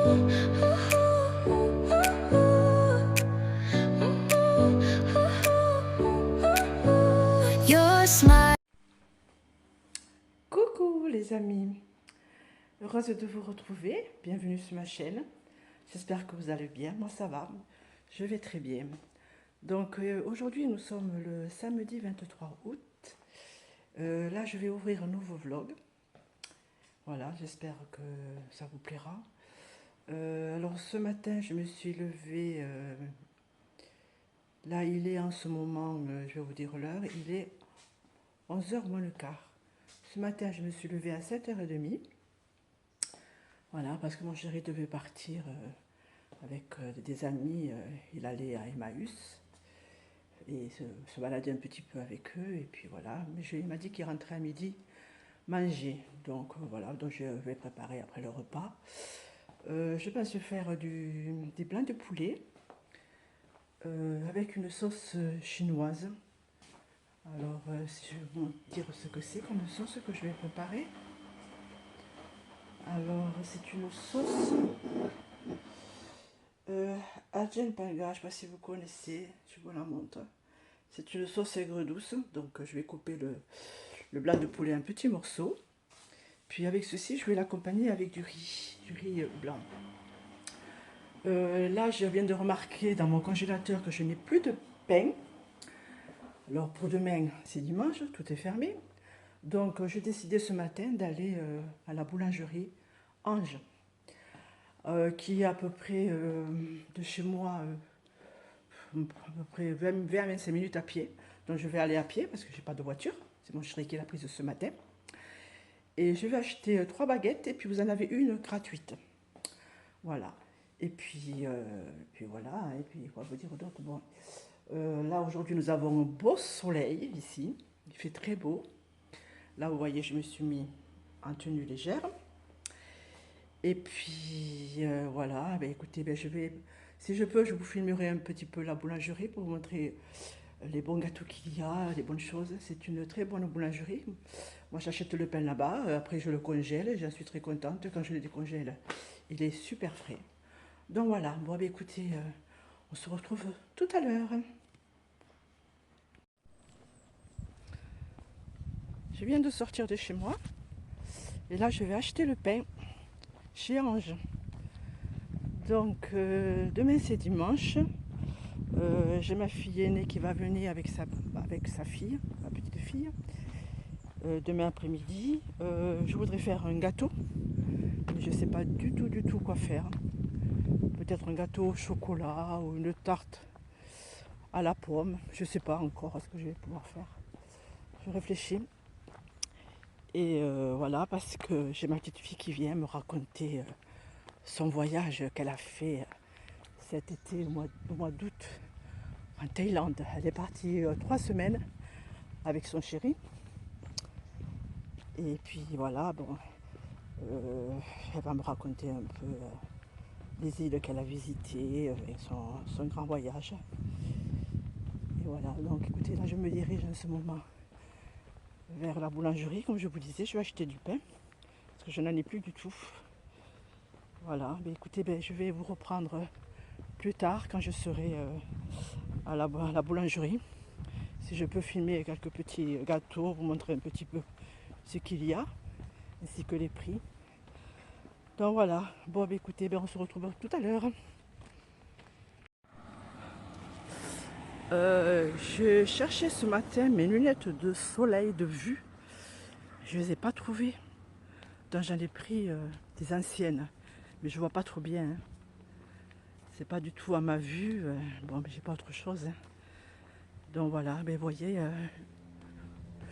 Your smile. Coucou les amis, heureuse de vous retrouver, bienvenue sur ma chaîne, j'espère que vous allez bien, moi ça va, je vais très bien. Donc aujourd'hui nous sommes le samedi 23 août, là je vais ouvrir un nouveau vlog, voilà, j'espère que ça vous plaira. Alors ce matin je me suis levée, là il est en ce moment, je vais vous dire l'heure, il est 11h moins le quart. Ce matin je me suis levée à 7h30. Voilà, parce que mon chéri devait partir avec des amis, il allait à Emmaüs et se balader un petit peu avec eux, et puis voilà. Mais il m'a dit qu'il rentrait à midi manger, donc voilà, donc je vais préparer après le repas. Je pense faire des blancs de poulet avec une sauce chinoise. Alors, si je vais vous dire ce que c'est comme sauce que je vais préparer. Alors, c'est une sauce Ajin Panga, je ne sais pas si vous connaissez, je vous la montre. C'est une sauce aigre douce, donc je vais couper le blanc de poulet en petits morceaux. Puis avec ceci, je vais l'accompagner avec du riz blanc. Là, je viens de remarquer dans mon congélateur que je n'ai plus de pain. Alors pour demain, c'est dimanche, tout est fermé. Donc j'ai décidé ce matin d'aller à la boulangerie Ange, qui est à peu près de chez moi, à peu près 20-25 minutes à pied. Donc je vais aller à pied parce que j'ai pas de voiture. C'est mon chéri qui l'a prise ce matin. Et je vais acheter 3 baguettes et puis vous en avez une gratuite. Voilà. Et puis voilà. Et puis quoi vous dire d'autre, bon. Là aujourd'hui nous avons un beau soleil ici. Il fait très beau. Là vous voyez je me suis mis en tenue légère. Et puis voilà. Ben, écoutez, ben, si je peux, je vous filmerai un petit peu la boulangerie pour vous montrer les bons gâteaux qu'il y a, les bonnes choses. C'est une très bonne boulangerie. Moi, j'achète le pain là-bas, après je le congèle, et j'en suis très contente. Quand je le décongèle, il est super frais. Donc voilà, bon, ben, écoutez, on se retrouve tout à l'heure. Je viens de sortir de chez moi, et là, je vais acheter le pain chez Ange. Donc, demain, c'est dimanche. J'ai ma fille aînée qui va venir avec sa fille, ma petite fille. Demain après-midi, je voudrais faire un gâteau, mais je ne sais pas du tout quoi faire. Peut-être un gâteau au chocolat ou une tarte à la pomme, je ne sais pas encore ce que je vais pouvoir faire. Je réfléchis. Et voilà, parce que j'ai ma petite fille qui vient me raconter son voyage qu'elle a fait cet été, au mois d'août, en Thaïlande. Elle est partie 3 semaines avec son chéri. Et puis voilà, bon, elle va me raconter un peu les îles qu'elle a visitées, son grand voyage. Et voilà, donc écoutez, là je me dirige en ce moment vers la boulangerie. Comme je vous disais, je vais acheter du pain, parce que je n'en ai plus du tout. Voilà, mais écoutez, ben, je vais vous reprendre plus tard quand je serai à la boulangerie. Si je peux filmer quelques petits gâteaux, vous montrer un petit peu ce qu'il y a, ainsi que les prix. Donc voilà, bon ben, écoutez, ben, on se retrouve tout à l'heure. Je cherchais ce matin mes lunettes de soleil de vue. Je ne les ai pas trouvées. Donc j'en ai pris des anciennes. Mais je vois pas trop bien. Hein. C'est pas du tout à ma vue. Bon, mais j'ai pas autre chose. Hein. Donc voilà, ben vous voyez,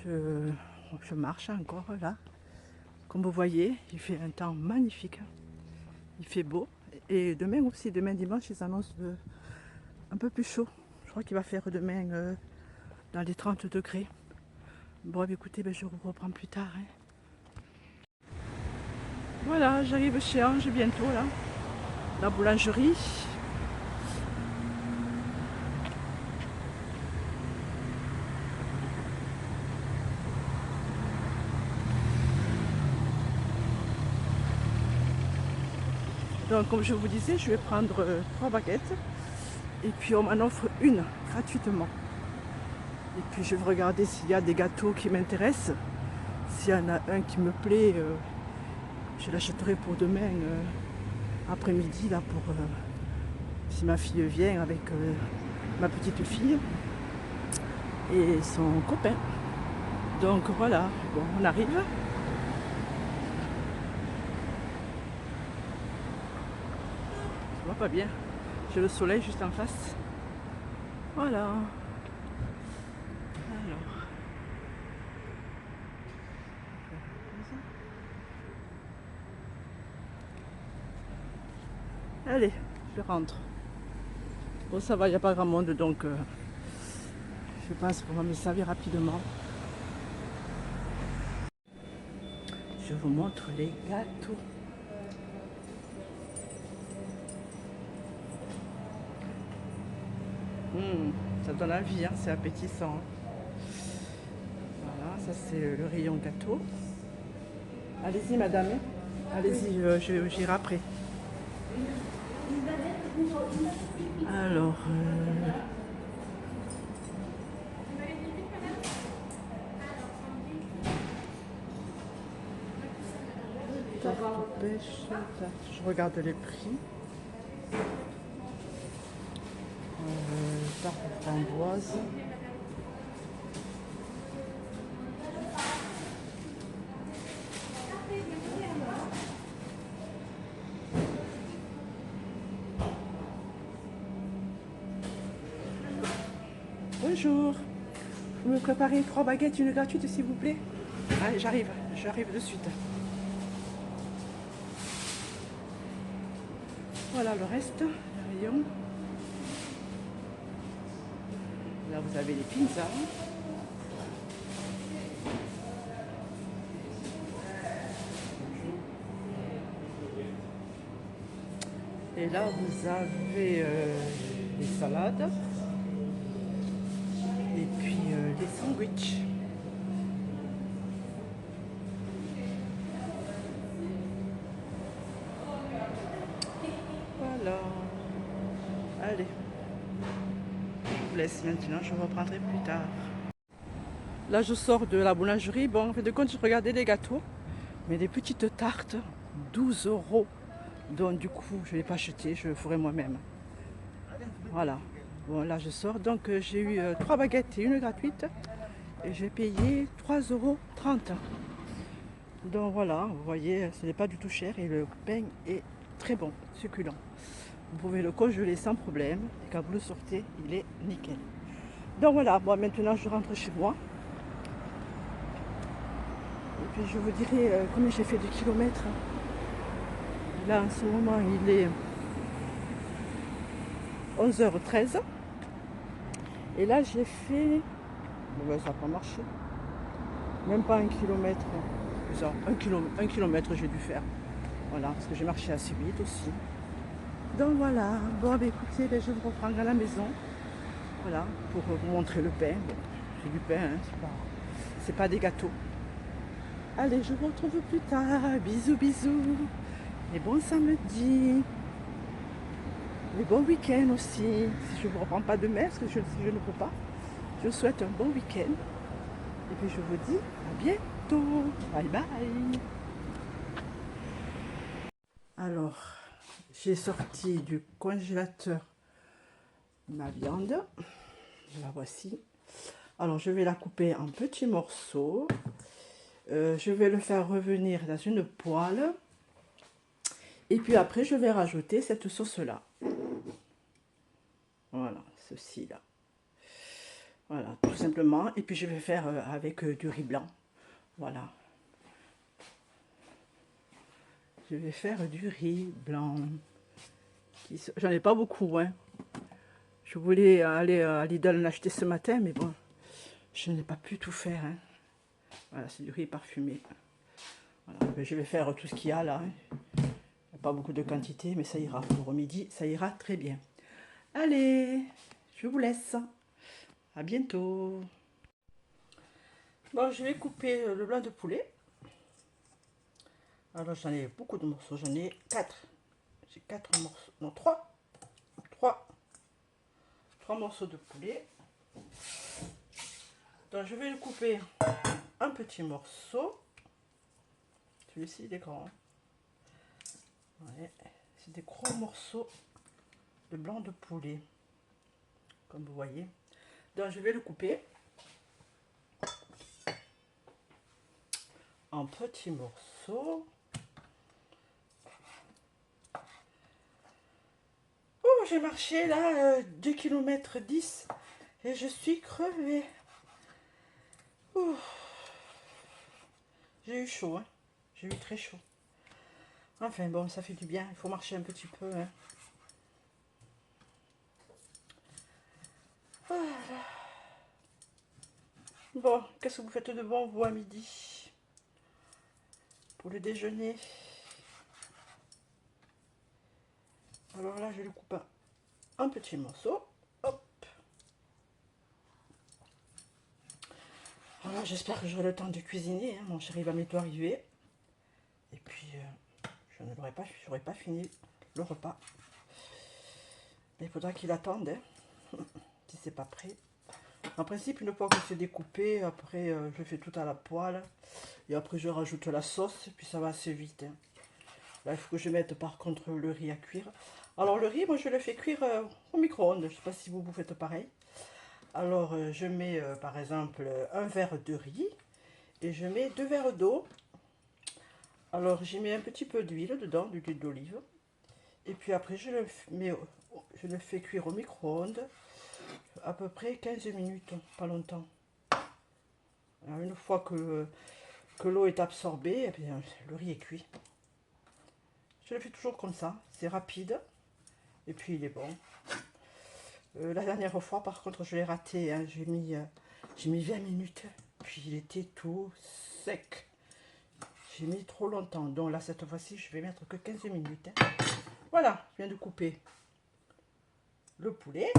je marche encore là. Comme vous voyez, il fait un temps magnifique. Il fait beau. Et demain aussi, demain dimanche, ils annoncent un peu plus chaud. Je crois qu'il va faire demain dans les 30 degrés. Bon, écoutez, ben, je vous reprends plus tard. Hein. Voilà, j'arrive chez Ange bientôt, là. La boulangerie. Donc comme je vous disais, je vais prendre 3 baguettes. Et puis on m'en offre une gratuitement. Et puis je vais regarder s'il y a des gâteaux qui m'intéressent. S'il y en a un qui me plaît, je l'achèterai pour demain après-midi là pour si ma fille vient avec ma petite fille et son copain. Donc voilà, bon, on arrive. Je vois pas bien. J'ai le soleil juste en face. Voilà. Alors. Allez, je rentre. Bon, ça va, il n'y a pas grand monde, donc je pense qu'on va me servir rapidement. Je vous montre les gâteaux. Ça donne envie, hein, c'est appétissant. Voilà, ça c'est le rayon gâteau. Allez-y madame, allez-y, j'irai après. Alors, tarte pêche, je regarde les prix. Tarte framboise. Bonjour, vous me préparez 3 baguettes, une gratuite s'il vous plaît. Allez, j'arrive de suite. Voilà le reste, le rayon. Là vous avez les pizzas. Et là vous avez les salades. Et puis les sandwichs. Voilà. Allez. Je vous laisse maintenant, je reprendrai plus tard. Là je sors de la boulangerie. Bon, en fait de compte, je regardais les gâteaux. Mais des petites tartes, 12 €. Donc du coup, je ne l'ai pas acheté, je le ferai moi-même. Voilà. Bon, là je sors. Donc j'ai eu 3 baguettes et une gratuite. Et j'ai payé 3,30 €. Donc voilà, vous voyez, ce n'est pas du tout cher et le pain est très bon, succulent. Vous pouvez le congeler sans problème. Et quand vous le sortez, il est nickel. Donc voilà, bon, maintenant je rentre chez moi. Et puis je vous dirai combien j'ai fait de kilomètres. Là en ce moment il est 11h13. Et là j'ai fait... Bon, ben, ça n'a pas marché. Même pas 1 kilomètre. Ça, 1 kilomètre j'ai dû faire. Voilà, parce que j'ai marché assez vite aussi. Donc voilà, bon ben écoutez, ben, je vous reprends à la maison. Voilà, pour vous montrer le pain. Bon, c'est du pain, hein, c'est pas des gâteaux. Allez, je vous retrouve plus tard. Bisous, bisous. Et bon samedi. Et bon week-end aussi. Si je ne vous reprends pas demain, parce que si je ne peux pas, je vous souhaite un bon week-end. Et puis je vous dis à bientôt. Bye bye. Alors, j'ai sorti du congélateur ma viande. La voici. Alors, je vais la couper en petits morceaux. Je vais le faire revenir dans une poêle. Et puis après, je vais rajouter cette sauce-là. Voilà, ceci-là. Voilà, tout simplement. Et puis, je vais faire avec du riz blanc. Voilà. Je vais faire du riz blanc. J'en ai pas beaucoup, hein. Je voulais aller à Lidl en acheter ce matin, mais bon, je n'ai pas pu tout faire, hein. Voilà, c'est du riz parfumé. Voilà, je vais faire tout ce qu'il y a là. Hein. Pas beaucoup de quantité, mais ça ira. Pour midi, ça ira très bien. Allez, je vous laisse. À bientôt. Bon, je vais couper le blanc de poulet. Alors, j'en ai beaucoup de morceaux. J'en ai 4. j'ai 4 morceaux, non 3 morceaux de poulet. Donc je vais le couper un petit morceau. Celui-ci il est grand. Hein. Ouais, c'est des gros morceaux de blanc de poulet, comme vous voyez. Donc je vais le couper en petits morceaux. Oh, j'ai marché là 2 km 10 et je suis crevée. Oh. J'ai eu chaud, hein. J'ai eu très chaud. Enfin bon, ça fait du bien, il faut marcher un petit peu. Hein. Voilà. Bon, qu'est-ce que vous faites de bon, vous, à midi? Pour le déjeuner. Alors là, je le coupe un petit morceau. Hop. Alors, j'espère que j'aurai le temps de cuisiner. Hein. Mon chéri va bientôt arriver. Et puis, je n'aurai pas fini le repas. Mais il faudra qu'il attende, hein, si c'est pas prêt. En principe, une fois que c'est découpé, après, je fais tout à la poêle. Et après, je rajoute la sauce. Et puis, ça va assez vite. Hein. Là, il faut que je mette, par contre, le riz à cuire. Alors, le riz, moi, je le fais cuire au micro-ondes. Je ne sais pas si vous faites pareil. Alors, je mets, par exemple, un verre de riz. Et je mets 2 verres d'eau. Alors, j'y mets un petit peu d'huile dedans, de l'huile d'olive. Et puis après, je le fais cuire au micro-ondes à peu près 15 minutes, pas longtemps. Alors, une fois que l'eau est absorbée, eh bien, le riz est cuit. Je le fais toujours comme ça, c'est rapide. Et puis, il est bon. La dernière fois, par contre, je l'ai raté. Hein, j'ai mis 20 minutes. Puis, il était tout sec. J'ai mis trop longtemps. Donc là, cette fois-ci, je vais mettre que 15 minutes. Hein. Voilà, je viens de couper le poulet.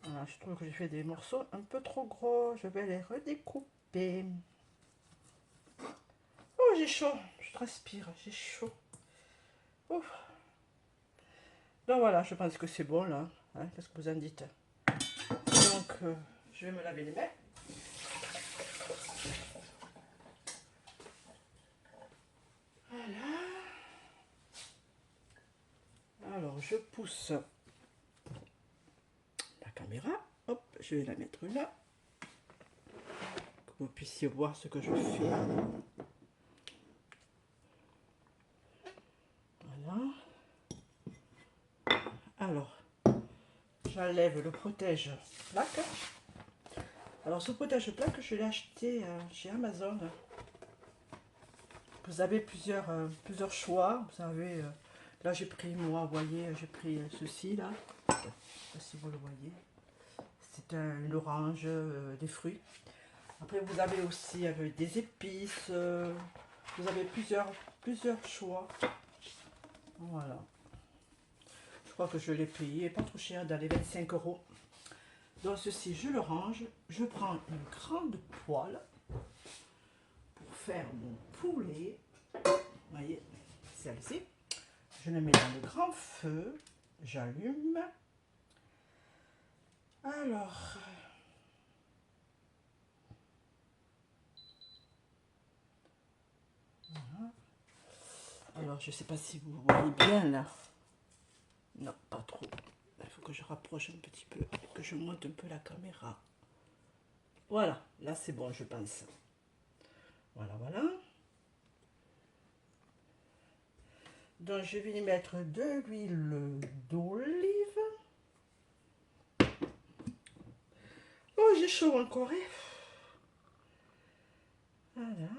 Voilà, je trouve que j'ai fait des morceaux un peu trop gros. Je vais les redécouper. Oh, j'ai chaud. Je transpire. J'ai chaud. Ouf. Donc voilà, je pense que c'est bon là. Hein, qu'est-ce que vous en dites? Donc, je vais me laver les mains. Voilà. Alors, je pousse la caméra. Hop, je vais la mettre là. Que vous puissiez voir ce que je fais. Voilà. Alors, j'enlève le protège-plaque. Alors, ce protège-plaque, je l'ai acheté chez Amazon. Vous avez plusieurs choix. Vous avez, là, j'ai pris, moi, vous voyez, j'ai pris ceci, là. Je ne sais pas si vous le voyez. C'est une orange, des fruits. Après, vous avez aussi avec des épices. Vous avez plusieurs choix. Voilà. Je crois que je l'ai payé pas trop cher, dans les 25 €. Donc ceci, je le range. Je prends une grande poêle pour faire mon poulet. Vous voyez, celle-ci. Je le mets dans le grand feu. J'allume. Alors... Voilà. Alors, je ne sais pas si vous voyez bien là. Non, pas trop. Il faut que je rapproche un petit peu, que je monte un peu la caméra. Voilà, là c'est bon, je pense. Voilà, voilà. Donc, je vais y mettre de l'huile d'olive. Oh, j'ai chaud encore. Hein. Voilà.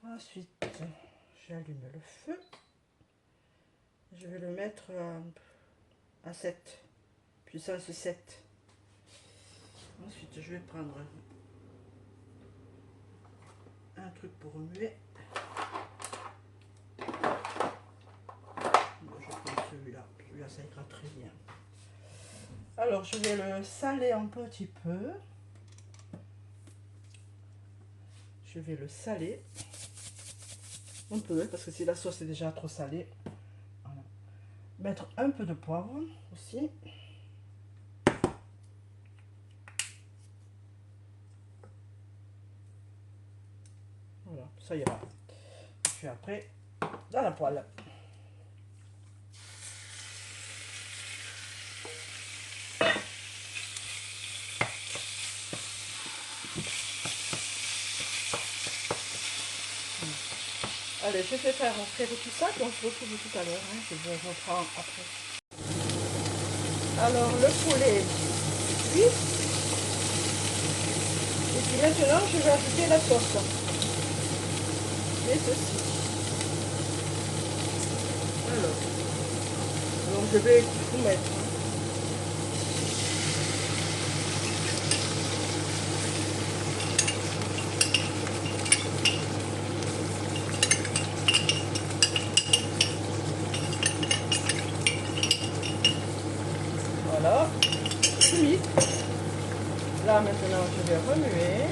Ensuite, j'allume le feu. Je vais le mettre à 7, puissance 7. Ensuite, je vais prendre un truc pour remuer. Bon, je prends celui-là. Celui-là, ça ira très bien. Alors, je vais le saler un petit peu. Je vais le saler. Un peu, parce que si la sauce est déjà trop salée. Voilà. Mettre un peu de poivre aussi. Voilà, ça ira. Et puis après, dans la poêle. Allez, je vais faire frire tout ça, puis on se retrouve tout à l'heure. Hein, je vous reprends après. Alors, le poulet cuit. Et puis maintenant, je vais ajouter la sauce. Et ceci. Alors je vais tout mettre. Hein. Voilà, tout mis. Là maintenant je vais remuer.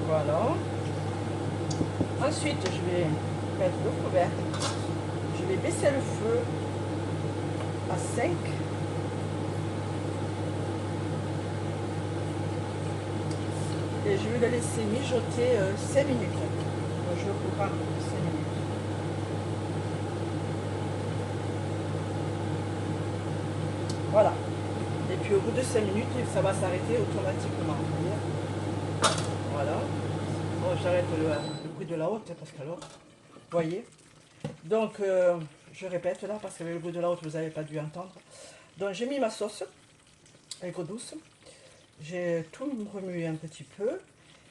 Voilà. Ensuite je vais mettre le couvercle. Je vais baisser le feu à 5. Et je vais le laisser mijoter 5 minutes. Donc, je programme 5 minutes. Voilà. Et puis au bout de 5 minutes, ça va s'arrêter automatiquement. Voilà. Bon, j'arrête le bruit de la haute parce qu'alors, vous voyez. Donc, je répète là parce qu'avec le bruit de la haute, vous n'avez pas dû entendre. Donc, j'ai mis ma sauce aigre douce. J'ai tout remué un petit peu.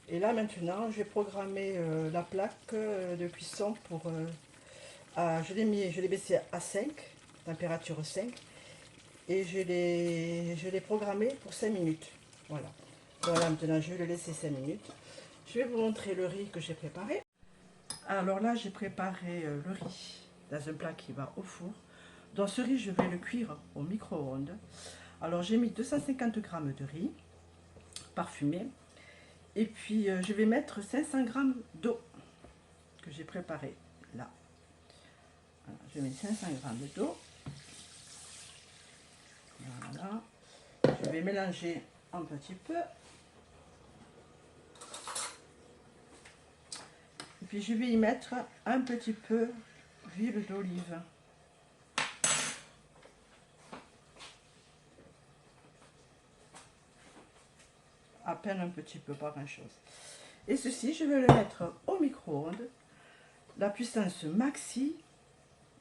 Et là, maintenant, je vais programmer la plaque de cuisson pour... je l'ai baissé à 5, température 5. Et je l'ai programmé pour 5 minutes. Voilà. Voilà, maintenant, je vais le laisser 5 minutes. Je vais vous montrer le riz que j'ai préparé. Alors là, j'ai préparé le riz dans un plat qui va au four. Dans ce riz, je vais le cuire au micro-ondes. Alors, j'ai mis 250 g de riz parfumé. Et puis, je vais mettre 500 g d'eau que j'ai préparée là. Voilà, je mets 500 g d'eau. Voilà. Je vais mélanger un petit peu. Et puis, je vais y mettre un petit peu d'huile d'olive. À peine un petit peu, pas grand chose. Et ceci, je vais le mettre au micro-ondes. La puissance maxi,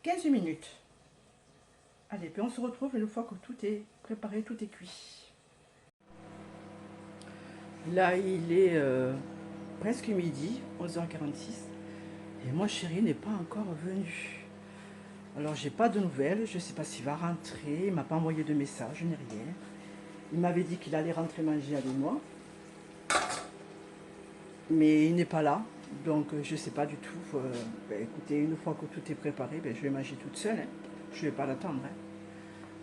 15 minutes. Allez, puis on se retrouve une fois que tout est préparé, tout est cuit. Là, il est presque midi, 11h46. Et mon chéri n'est pas encore venu. Alors, j'ai pas de nouvelles. Je ne sais pas s'il va rentrer. Il m'a pas envoyé de message, je n'ai rien. Il m'avait dit qu'il allait rentrer manger avec moi. Mais il n'est pas là, donc je ne sais pas du tout. Écoutez, une fois que tout est préparé, je vais manger toute seule. Hein. Je ne vais pas l'attendre. Hein.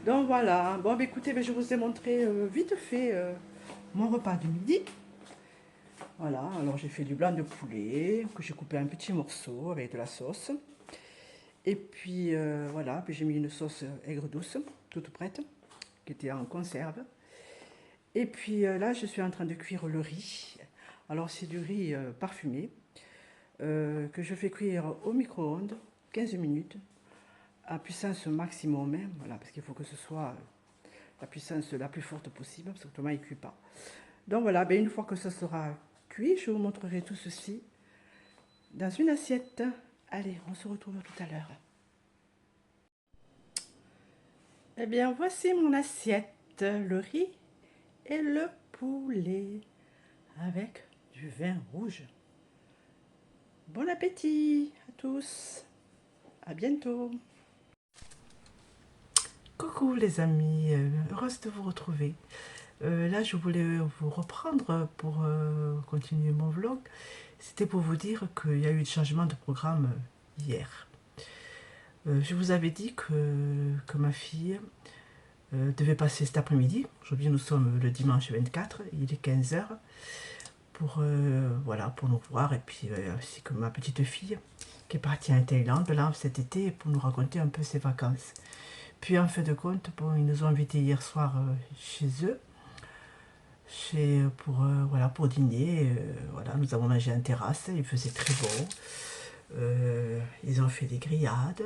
Donc voilà. Bon, écoutez, je vous ai montré vite fait mon repas du midi. Voilà, alors j'ai fait du blanc de poulet, que j'ai coupé en petits morceaux avec de la sauce. Et puis voilà, puis j'ai mis une sauce aigre douce, toute prête, qui était en conserve. Et puis là, je suis en train de cuire le riz. Alors c'est du riz parfumé que je fais cuire au micro-ondes 15 minutes à puissance maximum, hein, voilà, parce qu'il faut que ce soit la puissance la plus forte possible, parce que autrement il ne cuit pas. Donc voilà, une fois que ça sera cuit, je vous montrerai tout ceci dans une assiette. Allez, on se retrouve tout à l'heure. Eh bien, voici mon assiette, le riz et le poulet avec du vin rouge. Bon appétit à tous, à bientôt. Coucou les amis, heureuse de vous retrouver. Là, je voulais vous reprendre pour continuer mon vlog. C'était pour vous dire qu'il y a eu le changement de programme hier. Je vous avais dit que ma fille devait passer cet après-midi. Aujourd'hui, nous sommes le dimanche 24, il est 15 h. Voilà, pour nous voir. Et puis, ainsi que ma petite fille qui est partie en Thaïlande là, cet été pour nous raconter un peu ses vacances. Puis, en fin de compte, bon, ils nous ont invités hier soir chez eux. Voilà, pour dîner. Voilà, nous avons mangé en terrasse, il faisait très beau. Ils ont fait des grillades.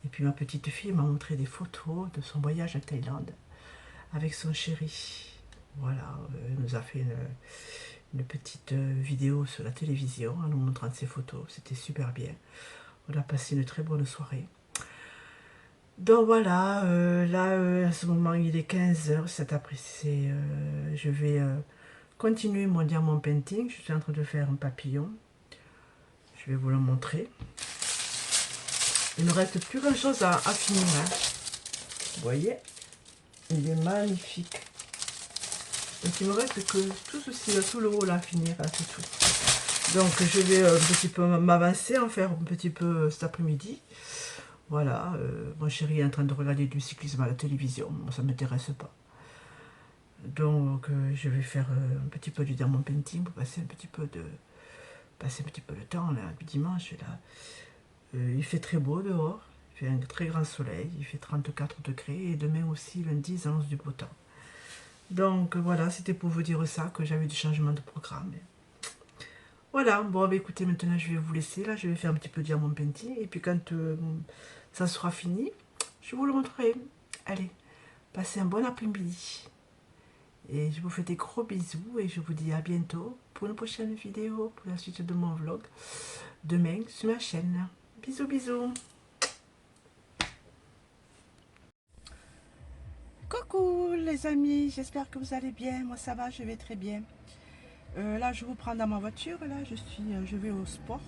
Et puis ma petite fille m'a montré des photos de son voyage à Thaïlande avec son chéri. Voilà, elle nous a fait une petite vidéo sur la télévision en nous montrant ses photos. C'était super bien. On a passé une très bonne soirée. Donc voilà, là, à ce moment, il est 15 h. Cet après-midi, je vais continuer mon diamant painting. Je suis en train de faire un papillon. Je vais vous le montrer. Il ne reste plus grand chose à finir. Hein. Vous voyez, il est magnifique. Donc il me reste que tout ceci, là, tout le haut là à finir, là, c'est tout. Donc je vais un petit peu m'avancer, en faire un petit peu cet après-midi. Voilà, mon chéri est en train de regarder du cyclisme à la télévision. Moi, ça ne m'intéresse pas. Donc je vais faire un petit peu du diamant painting pour passer un petit peu le temps là, du dimanche là. Il fait très beau dehors, il fait un très grand soleil, il fait 34 degrés et demain aussi lundi ils annoncent du beau temps. Donc voilà, c'était pour vous dire ça, que j'avais du changement de programme. Voilà, bon bah, écoutez, maintenant je vais vous laisser, là je vais faire un petit peu de diamant painting et puis quand ça sera fini, je vous le montrerai. Allez, passez un bon après-midi. Et je vous fais des gros bisous et je vous dis à bientôt pour une prochaine vidéo, pour la suite de mon vlog, demain sur ma chaîne. Bisous, bisous. Coucou les amis, j'espère que vous allez bien. Moi ça va, je vais très bien. Là je vous prends dans ma voiture. Là je vais au sport,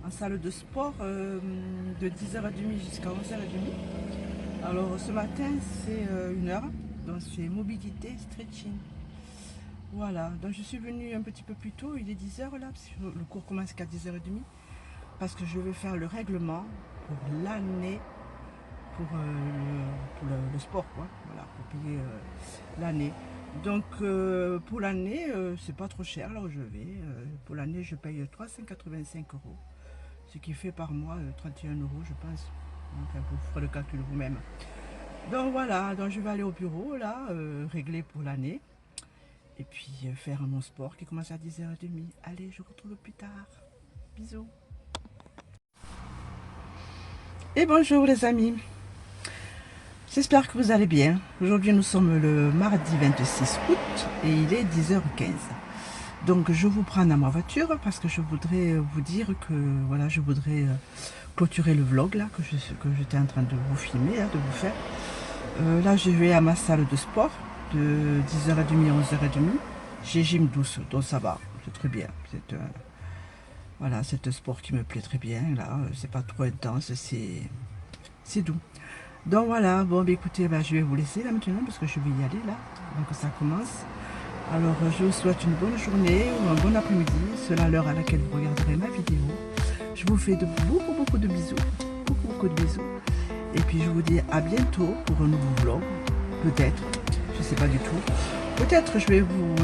en salle de sport de 10h30 jusqu'à 11h30. Alors ce matin c'est 1 heure, donc c'est mobilité stretching. Voilà, donc je suis venue un petit peu plus tôt, il est 10 h là, parce que le cours commence qu'à 10h30. Parce que je vais faire le règlement pour l'année, pour le sport, quoi. Voilà, pour payer l'année. Donc pour l'année, c'est pas trop cher là où je vais. Pour l'année, je paye 385 €, ce qui fait par mois 31 € je pense. Enfin, vous ferez le calcul vous-même. Donc voilà, donc je vais aller au bureau là, régler pour l'année. Et puis faire mon sport qui commence à 10h30. Allez, je vous retrouve plus tard. Bisous. Et bonjour les amis, j'espère que vous allez bien. Aujourd'hui nous sommes le mardi 26 août et il est 10h15. Donc je vous prends dans ma voiture parce que je voudrais vous dire que voilà, je voudrais clôturer le vlog là que j'étais en train de vous filmer, hein, de vous faire. Là je vais à ma salle de sport de 10h30 à 11h30. J'ai gym douce, donc ça va, c'est très bien. Voilà, c'est un sport qui me plaît très bien, là, c'est pas trop intense, c'est doux. Donc voilà, bon, bah, écoutez, bah, je vais vous laisser là maintenant, parce que je vais y aller là, donc ça commence. Alors, je vous souhaite une bonne journée ou un bon après-midi, selon l'heure à laquelle vous regarderez ma vidéo. Je vous fais beaucoup de bisous, beaucoup de bisous. Et puis, je vous dis à bientôt pour un nouveau vlog, peut-être, je sais pas du tout. Peut-être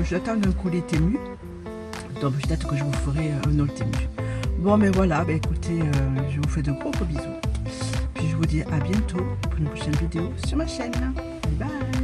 j'attends un colis Temu. Donc peut-être que je vous ferai un autre Temu. Bon mais voilà, bah, écoutez, je vous fais de gros bisous. Puis je vous dis à bientôt pour une prochaine vidéo sur ma chaîne. Bye bye.